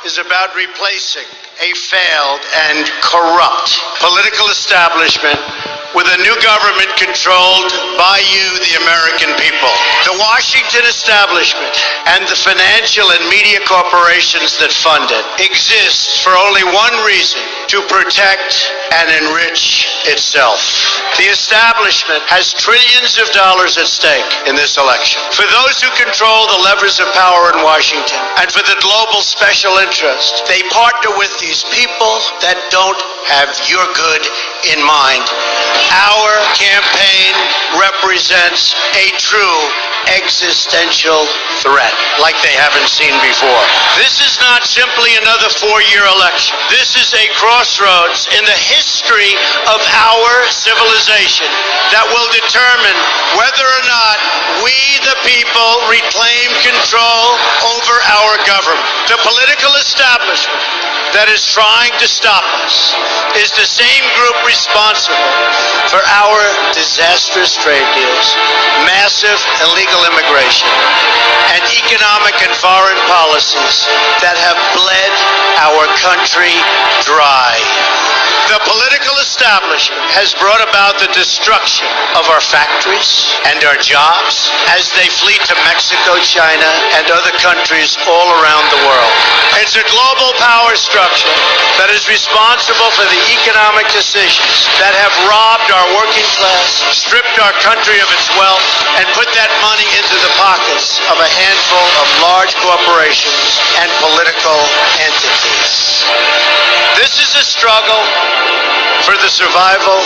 is about replacing a failed and corrupt political establishment with a new government controlled by you, the American people. The Washington establishment and the financial and media corporations that fund it exist for only one reason: to protect and enrich itself. The establishment has trillions of dollars at stake in this election. For those who control the levers of power in Washington and for the global special interest, they partner with these people that don't have your good in mind. Our campaign represents a true existential threat like they haven't seen before. This is not simply another four-year election. This is a crossroads in the history of our civilization that will determine whether or not we, the people, reclaim control over our government. The political establishment that is trying to stop us is the same group responsible for our disastrous trade deals, massive illegal immigration, and economic and foreign policies that have bled our country dry. The political establishment has brought about the destruction of our factories and our jobs as they flee to Mexico, China, and other countries all around the world. It's a global power structure that is responsible for the economic decisions that have robbed our working class, stripped our country of its wealth, and put that money into the pockets of a handful of large corporations and political entities. This is a struggle for the survival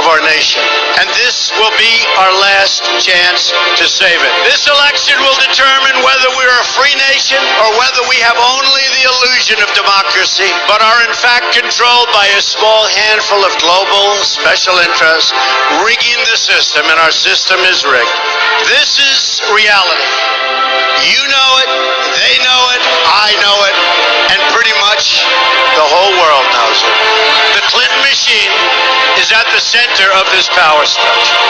of our nation, and this will be our last chance to save it. This election will determine whether we're a free nation or whether we have only the illusion of democracy, but are in fact controlled by a small handful of global special interests rigging the system, and our system is rigged. This is reality. You know it, they know it, I know it, and pretty much the whole world knows it. The Clinton machine is at the center of this power structure.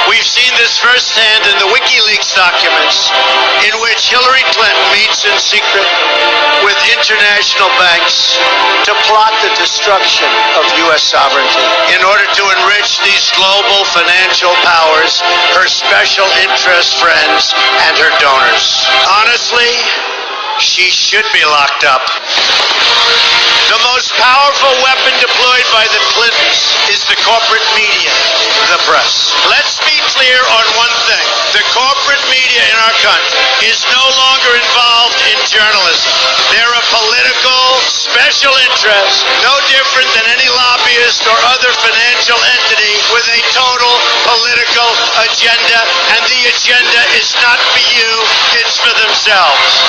We've seen this firsthand in the WikiLeaks documents, in which Hillary Clinton meets in secret with international banks to plot the destruction of U.S. sovereignty in order to enrich these global financial powers, her special interest friends, and her donors. Honestly, she should be locked up. The most powerful weapon deployed by the Clintons is the corporate media, the press. Let's be clear on one thing. The corporate media in our country is no longer involved in journalism. They're a political special interest, no different than any lobbyist or other financial entity with a total political agenda, and the agenda is not for you, it's for themselves.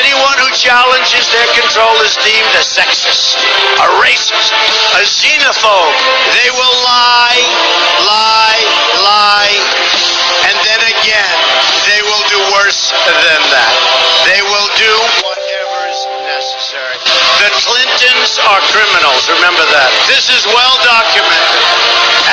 Anyone who challenges their control is deemed a sexist, a racist, a xenophobe. They will lie, and then again, they will do worse than that. They will do whatever is necessary. The Clintons are criminals, remember that. This is well documented,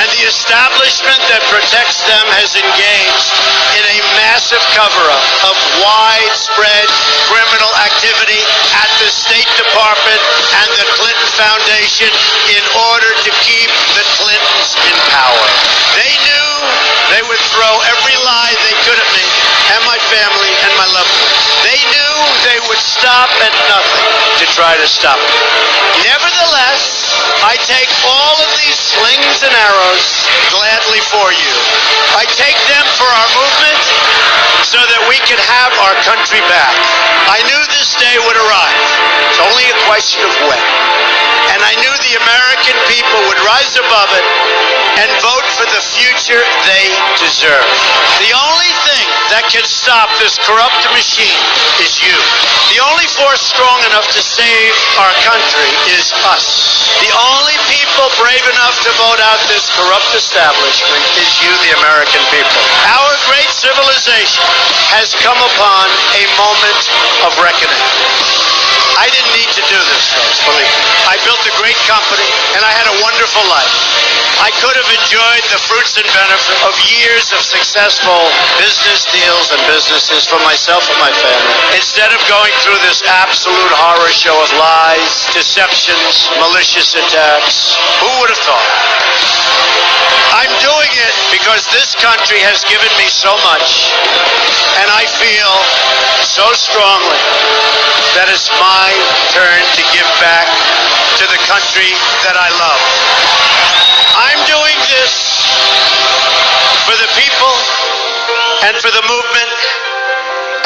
and the establishment that protects them has engaged in a massive cover-up of widespread criminal activity at the State Department and the Clinton Foundation in order to keep the Clintons in power. They knew they would throw every lie they could at me and my family and my loved ones. They knew they would stop at nothing to try to stop it. Nevertheless, I take all of these slings and arrows gladly for you. I take them for our movement so that we can have our country back. I knew this day would arrive. It's only a question of when. And I knew the American people would rise above it and vote for the future they deserve. The only thing that can stop this corrupt machine is you. The only force strong enough to save our country is us. The only people brave enough to vote out this corrupt establishment is you, the American people. Our great civilization has come upon a moment of reckoning. I didn't need to do this, folks, believe me. I built a great company, and I had a wonderful life. I could have enjoyed the fruits and benefits of years of successful business deals and businesses for myself and my family, instead of going through this absolute horror show of lies, deceptions, malicious attacks. Who would have thought? I'm doing it because this country has given me so much, and I feel so strongly that it's my turn to give back to the country that I love. I'm doing this for the people and for the movement,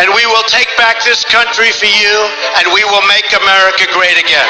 and we will take back this country for you, and we will make America great again.